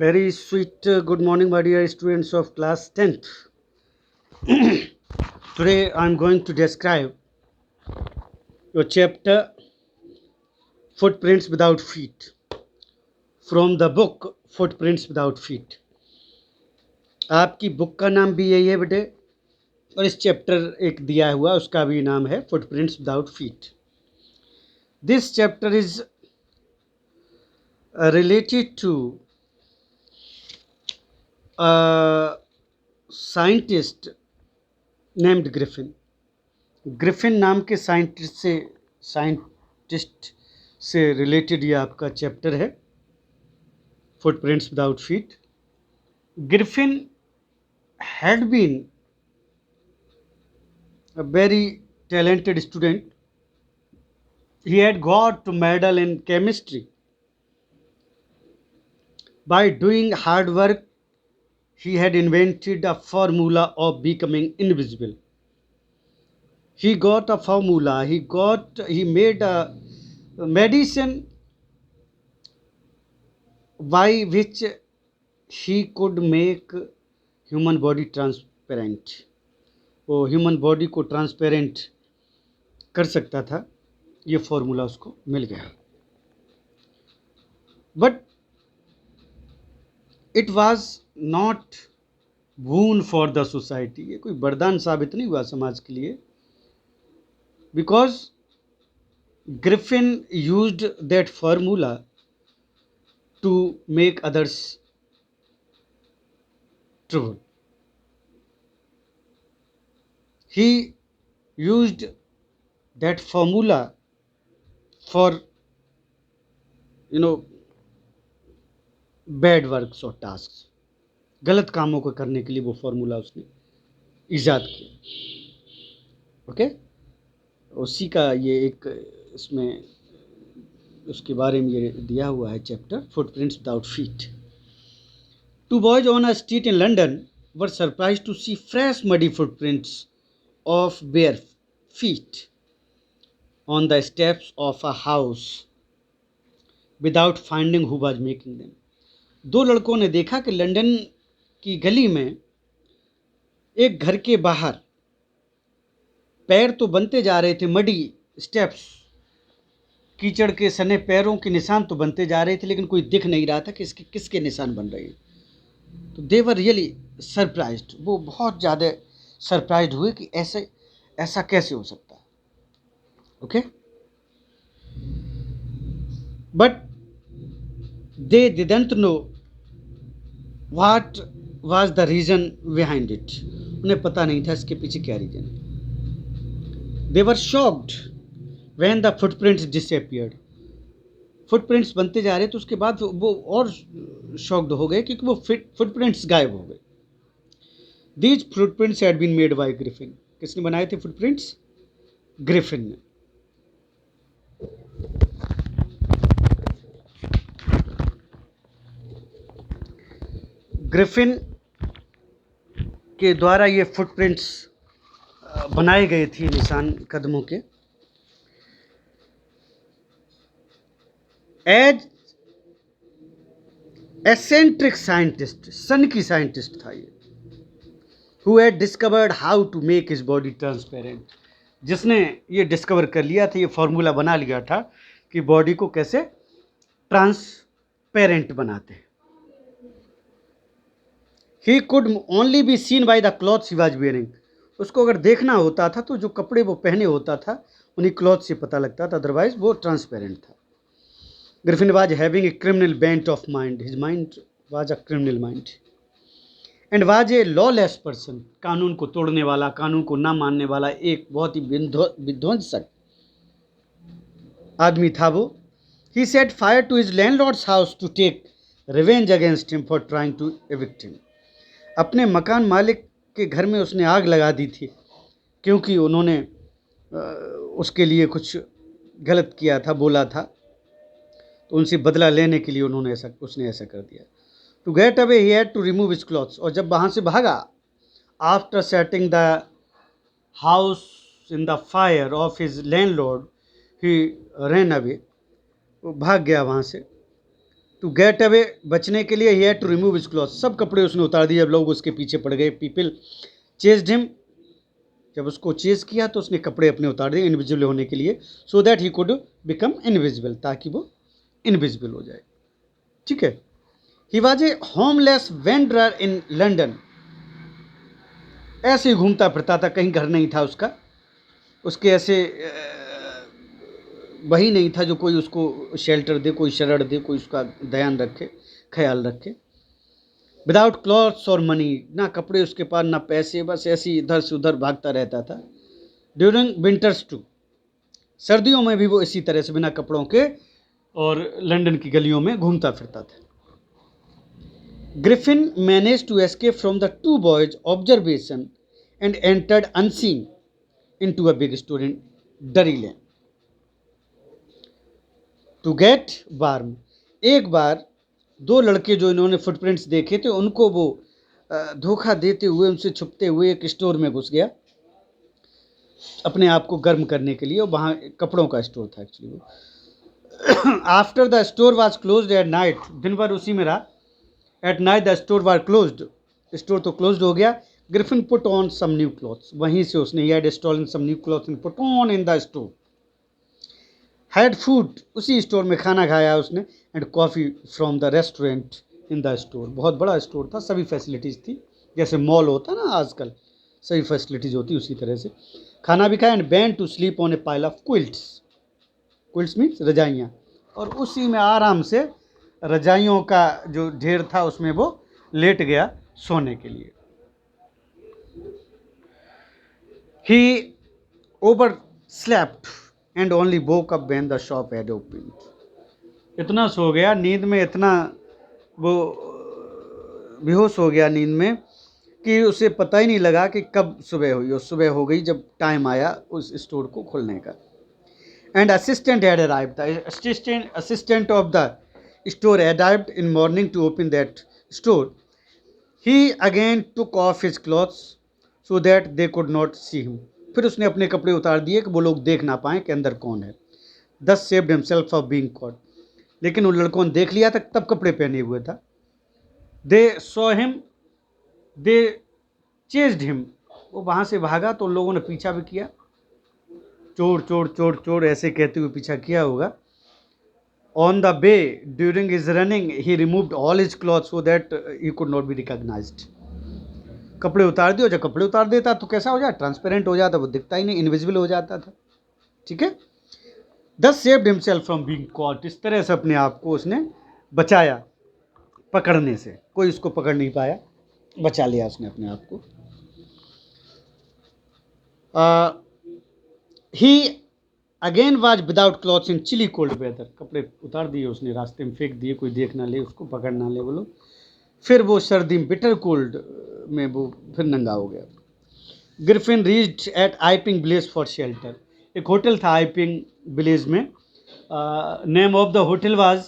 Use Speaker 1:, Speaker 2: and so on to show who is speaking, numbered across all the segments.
Speaker 1: Very sweet good morning, my dear students of class 10th. Today I am going to describe your chapter Footprints Without Feet from the book Footprints Without Feet. आपकी book का नाम भी यही है बेटे, और इस chapter एक दिया हुआ उसका भी नाम है Footprints Without Feet. This chapter is related to a scientist named Griffin. Griffin नाम के साइंटिस्ट से रिलेटेड ये आपका चैप्टर है footprints without feet. Griffin had been a very talented student. He had got a medal in chemistry. By doing hard work, he had invented a formula of becoming invisible. He got a formula, he made a medicine by which he could make human body transparent. वो human body को transparent कर सकता था, ये formula उसको मिल गया. But it was not boon for the society. ये कोई वरदान साबित नहीं हुआ समाज के लिए, because Griffin used that formula to make others trouble. He used that formula for bad works or tasks. गलत कामों को करने के लिए वो फॉर्मूला उसने ईजाद किया. ओके, उसी का ये एक इसमें उसके बारे में ये दिया हुआ है chapter footprints without feet. Two boys on a street in London were surprised to see fresh muddy footprints of bare feet on the steps of a house without finding who was making them. दो लड़कों ने देखा कि London की गली में एक घर के बाहर पैर तो बनते जा रहे थे, मडी स्टेप्स, कीचड़ के सने पैरों के निशान तो बनते जा रहे थे, लेकिन कोई दिख नहीं रहा था कि इसके किसके निशान बन रहे हैं. तो दे वर रियली सरप्राइज्ड. वो बहुत ज़्यादा सरप्राइज्ड हुए कि ऐसा कैसे हो सकता है. Okay, but they didn't know what was the reason behind it. उन्हें पता नहीं था इसके पीछे क्या रीज़न है. They were shocked when the footprints disappeared. Footprints बनते जा रहे तो उसके बाद वो और शॉक्ड हो गए क्योंकि वो फुटप्रिंट्स गायब हो गए. These footprints had been made by Griffin. किसने बनाए थे फुटप्रिंट्स? ग्रिफिन ने. ग्रिफिन के द्वारा ये फुटप्रिंट्स बनाए गए थे, निशान कदमों के. एज एसेंट्रिक साइंटिस्ट, सन की साइंटिस्ट था ये, who had discovered how to make his body transparent. जिसने ये डिस्कवर कर लिया था, ये फॉर्मूला बना लिया था कि बॉडी को कैसे ट्रांसपेरेंट बनाते हैं. He could only be seen by the clothes he was wearing. उसको अगर देखना होता था तो जो कपड़े वो पहने होता था उन्हीं क्लॉथ से पता लगता था, अदरवाइज वो ट्रांसपेरेंट था. Griffin was having a criminal bent of mind. His mind was a criminal mind. And was a lawless person. कानून को तोड़ने वाला, कानून को ना मानने वाला एक बहुत ही विध्वंसक आदमी था वो. He set fire to his landlord's house to take revenge against him for trying to evict him. अपने मकान मालिक के घर में उसने आग लगा दी थी क्योंकि उन्होंने उसके लिए कुछ गलत किया था, बोला था, तो उनसे बदला लेने के लिए उसने ऐसा कर दिया. To get away, he had to remove his clothes. और जब वहाँ से भागा, after setting the house in the fire of his landlord, he ran away. वो भाग गया वहाँ से. टू गेट अवे, बचने के लिए, he had to remove his cloth, सब कपड़े उसने उतार दिए। अब लोग उसके पीछे पड़ गए। पीपल चेस्ड हिम, जब उसको चेज किया तो उसने कपड़े अपने उतार दिए इनविजिबल होने के लिए, so that he could become invisible, ताकि वो इनविजिबल हो जाए। ठीक है। He was a homeless wanderer in London, ऐसे ही घूमता फिरता था, कहीं घर नहीं था उसका, उसके ऐसे वही नहीं था जो कोई उसको शेल्टर दे, कोई शरण दे, कोई उसका ध्यान रखे, ख्याल रखे। विदाउट क्लॉथ्स और मनी, ना कपड़े उसके पास ना पैसे, बस ऐसे ही इधर से उधर भागता रहता था। ड्यूरिंग विंटर्स टू, सर्दियों में भी वो इसी तरह से बिना कपड़ों के और लंदन की गलियों में घूमता फिरता था। Griffin manage to escape from the two boys observation and entered unseen into a big store in Drury Lane to get warm. एक बार दो लड़के जो इन्होंने फुटप्रिंट्स देखे थे, उनको वो धोखा देते हुए, उनसे छुपते हुए एक स्टोर में घुस गया अपने आप को गर्म करने के लिए, और वहाँ कपड़ों का स्टोर था एक्चुअली वो। After the store was closed at night, दिन भर उसी में रहा। At night the store was closed, store तो क्लोज्ड हो गया। Griffin put on some new clothes, वहीं से उसने he had stolen some new clothes and put on in the store. Had food, उसी स्टोर में खाना खाया उसने, and coffee from the restaurant in the store. बहुत बड़ा स्टोर था, सभी फैसिलिटीज़ थी, जैसे मॉल होता है ना आजकल, सभी फैसिलिटीज़ होती उसी तरह से। खाना भी खाया। And began to sleep on a pile of quilts, quilts means रजाइयाँ, और उसी में आराम से रजाइयों का जो ढेर था उसमें वो लेट गया सोने के लिए। He overslept and only woke up when the shop had opened. इतना सो गया नींद में, इतना वो बेहोश हो गया नींद में कि उसे पता ही नहीं लगा कि कब सुबह हुई, और सुबह हो गई जब टाइम आया उस स्टोर को खोलने का। And assistant had arrived, the assistant of the store arrived in morning to open that store. He again took off his clothes so that they could not see him, फिर उसने अपने कपड़े उतार दिए कि वो लोग देख ना पाएँ कि अंदर कौन है। Thus saved himself of being caught, लेकिन उन लड़कों ने देख लिया था, तब कपड़े पहने हुए था। They saw him, they chased him, वो वहाँ से भागा तो उन लोगों ने पीछा भी किया, चोर चोर चोर चोर ऐसे कहते हुए पीछा किया होगा। On the way during his running he removed all his cloth so that he could not be recognised. कपड़े उतार दिए, जब कपड़े उतार देता तो कैसा हो जाता, ट्रांसपेरेंट हो जाता, वो दिखता ही नहीं, इनविजिबल हो जाता था। ठीक है। Thus saved himself from being caught, इस तरह से अपने आप को उसने बचाया पकड़ने से, कोई उसको पकड़ नहीं पाया, बचा लिया उसने अपने आप को। He again was without clothes in chilly cold weather, कपड़े उतार दिए उसने, रास्ते में फेंक दिए, कोई देख ना ले उसको, पकड़ ना ले वो लोग। फिर वो सर्दी में बिटर कोल्ड में वो फिर नंगा हो गया। Griffin reached at Iping village for shelter, एक होटल था आइपिंग विलेज में, name of the hotel was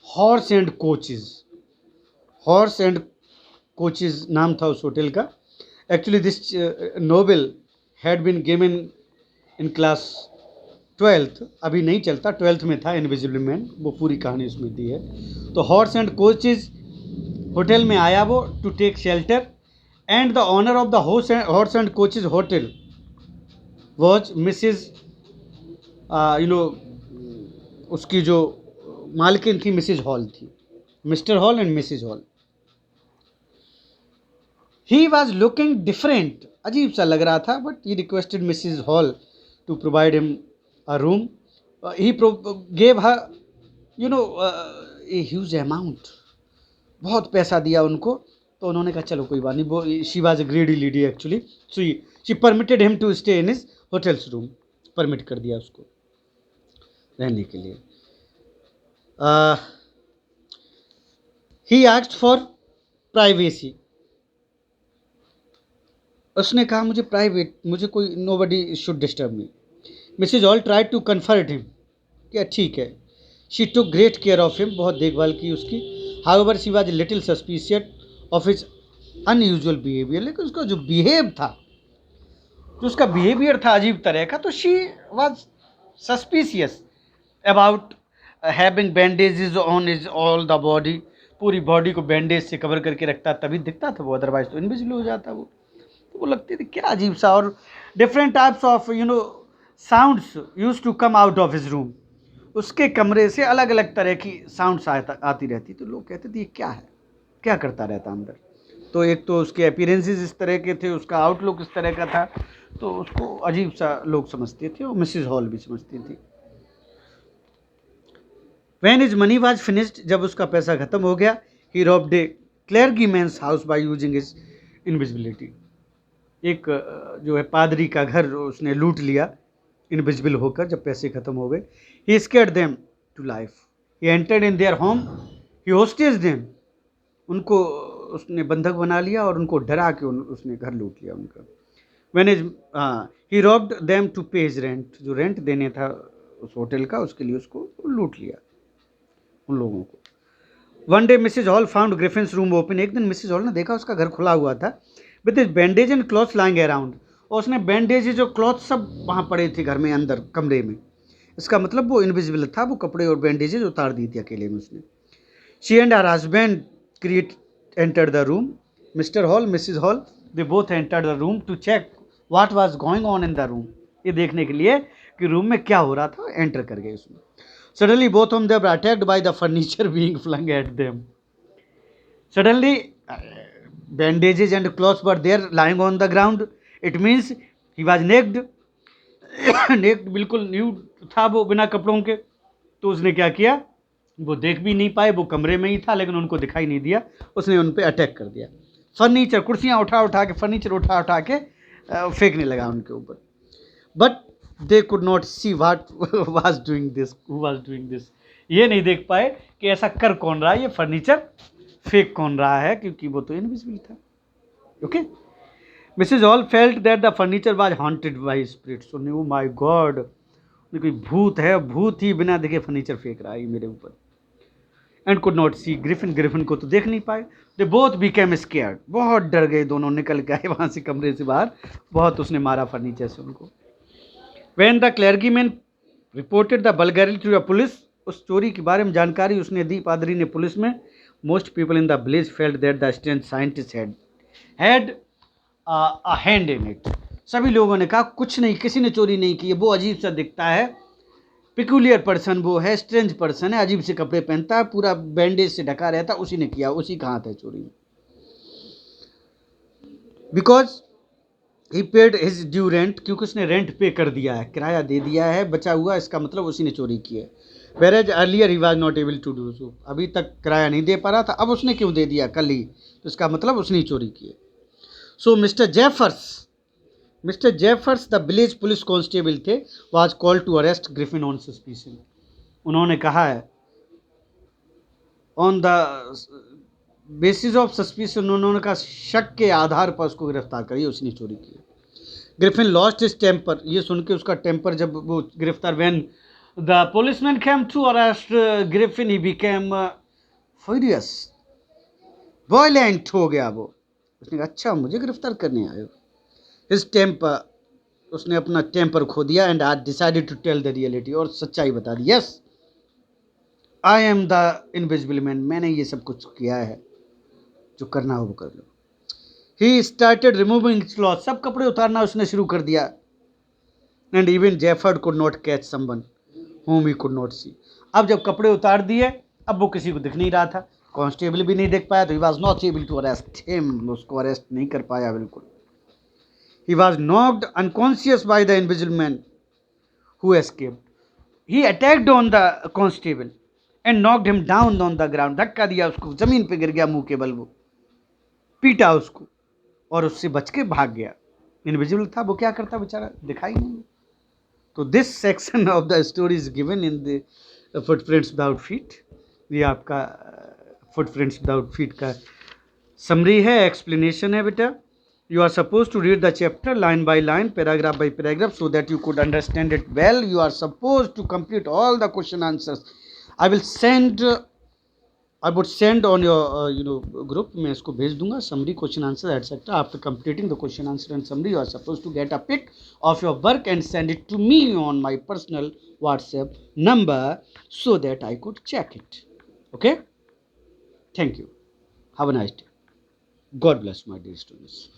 Speaker 1: Horse and Coaches, Horse and Coaches नाम था उस होटल का। Actually this novel had been given in class 12th, अभी नहीं चलता, 12th में था इनविजिबल मैन, वो पूरी कहानी उसमें दी है। तो हॉर्स एंड कोचेज होटल में आया वो to take shelter, and the owner of the horse and coaches hotel was Mrs, उसकी जो मालकिन थी मिसिज हॉल थी, Mr Hall and Mrs Hall. He was looking different, अजीब सा लग रहा था, but he requested Mrs Hall to provide him a room. He gave her a huge amount, बहुत पैसा दिया उनको, तो उन्होंने कहा चलो कोई बात नहीं, वो she was a greedy lady actually, so she permitted him to stay in his hotel's room, permit कर दिया उसको रहने के लिए। he asked for privacy, उसने कहा मुझे प्राइवेट, मुझे कोई nobody should disturb me. Mrs Hall tried to comfort him, क्या ठीक है। She took great care of him, बहुत देखभाल की उसकी। However she was little suspicious of his unusual behaviour, लेकिन उसका जो बिहेव था, जो उसका बिहेवियर था अजीब तरह का, तो she was suspicious about having bandages on is all the body, पूरी बॉडी को बैंडेज से कवर करके रखता, तभी दिखता था वो, अदरवाइज तो इनविजिबल हो जाता वो। तो वो लगती थी क्या अजीब सा। और different types of sounds use to come out of his room, उसके कमरे से अलग अलग तरह की साउंड्स आती रहती। तो लोग कहते थे ये क्या है, क्या करता रहता अंदर। तो एक तो उसके अपीयरेंसेस इस तरह के थे, उसका आउटलुक इस तरह का था, तो उसको अजीब सा लोग समझते थे, और मिसिज हॉल भी समझती थी। When his money was finished, जब उसका पैसा खत्म हो गया, he robbed a clergyman's house by using his invisibility। एक जो है पादरी का घर उसने लूट लिया इनविजिबल होकर, जब पैसे खत्म हो गए। He scared them to life, he entered in their home, he hostage them, उनको उसने बंधक बना लिया और उनको डरा के उसने घर लूट लिया उनका। When his he robbed them to pay his rent, जो रेंट देने था उस होटल का, उसके लिए उसको लूट लिया उन लोगों को। One day Mrs Hall found Griffin's room open, एक दिन मिसेज हॉल ने देखा उसका घर खुला हुआ था, with his bandage and clothes lying around, और उसने बैंडेजेज और क्लॉथ सब वहाँ पड़े थे घर में अंदर कमरे में। इसका मतलब वो इनविजिबल था, वो कपड़े और बैंडेजेज उतार दी थी अकेले में उसने। She and her husband create enter the room, Mr Hall Mrs Hall they both enter the room to check what was going on in the room, ये देखने के लिए कि रूम में क्या हो रहा था, एंटर कर गए उसमें। Suddenly, both of them were attacked by the furniture being flung at them. Suddenly, bandages and clothes were there lying on the ground. It means he was naked. naked, बिल्कुल nude था वो, बिना कपड़ों के। तो उसने क्या किया, वो देख भी नहीं पाए, वो कमरे में ही था लेकिन उनको दिखाई नहीं दिया, उसने उन पर अटैक कर दिया। फर्नीचर, कुर्सियाँ उठा उठा के, फर्नीचर उठा उठा के फेंकने लगा उनके ऊपर। But they could not see what was doing this, who was doing this, ये नहीं देख पाए कि ऐसा कर कौन रहा है, ये फर्नीचर फेंक कौन रहा है, क्योंकि वो तो इनविजिबल था। Okay, Mrs Hall felt that the furniture was haunted by spirits, oh my God, कोई भूत है, भूत ही बिना देखे फर्नीचर फेंक रहा है मेरे ऊपर। And could not see Griffin, Griffin को तो देख नहीं पाए। दे बोथ बिकेम स्केयर्ड, बहुत डर गए दोनों, निकल गए वहाँ से कमरे से बाहर, बहुत उसने मारा फर्नीचर से उनको। When the clergyman reported the vulgarity to the police, उस चोरी के बारे में जानकारी उसने दी पादरी ने पुलिस में। Most people in the village felt that the strange scientist had a hand in it। सभी लोगों ने कहा कुछ नहीं, किसी ने चोरी नहीं की है, वो अजीब सा दिखता है, पिक्यूलियर पर्सन वो है, स्ट्रेंज पर्सन है, अजीब से कपड़े पहनता है, पूरा बैंडेज से ढका रहता, उसी ने किया, उसी का हाथ है चोरी में। Because he paid his due rent, क्योंकि उसने रेंट पे कर दिया है, किराया दे दिया है, बचा हुआ, इसका मतलब उसी ने चोरी की है। Whereas earlier he was not able to do so, अभी तक किराया नहीं दे पा रहा था, अब उसने क्यों दे दिया कल ही, तो इसका मतलब उसने ही चोरी की है। So Mr Jaffers the village police constable थे, was called to arrest Griffin on suspicion. उन्होंने कहा है on the basis of suspicion, उन्होंने कहा शक के आधार पर उसको गिरफ्तार करिए, उसने चोरी की। ग्रिफिन लॉस्ट हिज टेम्पर, ये सुन के उसका टेम्पर, जब वो गिरफ्तार, when the policeman came to arrest Griffin he became furious, violent हो गया वो। उसने कहा अच्छा मुझे गिरफ्तार करने आए हो। हिज टेम्पर, उसने अपना टेम्पर खो दिया, एंड आज decided to tell the reality, और सच्चाई बता दी। Yes I am the invisible man, मैंने ये सब कुछ किया है, जो करना हो वो कर लो। ही स्टार्टेड रिमूविंग क्लॉथ, सब कपड़े उतारना उसने शुरू कर दिया। And even Jaffers could not catch someone whom he could not see। अब जब कपड़े उतार दिए, अब वो किसी को दिख नहीं रहा था, कांस्टेबल भी नहीं देख पाया, तो he was not able to arrest him, उसको अरेस्ट नहीं कर पाया बिल्कुल। He was knocked unconscious by the invisible man who escaped, he attacked on the constable and knocked him down on the ground, धक्का दिया उसको, जमीन पे गिर गया मुंह के बल, वो पीटा उसको और उससे बच के भाग गया। इनविजिबल था, वो क्या करता बेचारा, दिखाई नहीं। तो this section of the story is given in the footprints without feet, ये आपका फुटप्रिंट्स विदाउट फीट का समरी है, एक्सप्लेनेशन है बेटा। You are supposed to read the chapter line by line, paragraph by paragraph, so that you could understand it well. You are supposed to complete all the question answers. I will send I would send on your group. मैं इसको भेज दूंगा summary, question answer etc. After completing the question answer and summary, you are supposed to get a pic of your work and send it to me on my personal WhatsApp number so that I could check it. Okay? Thank you. Have a nice day. God bless, my dear students.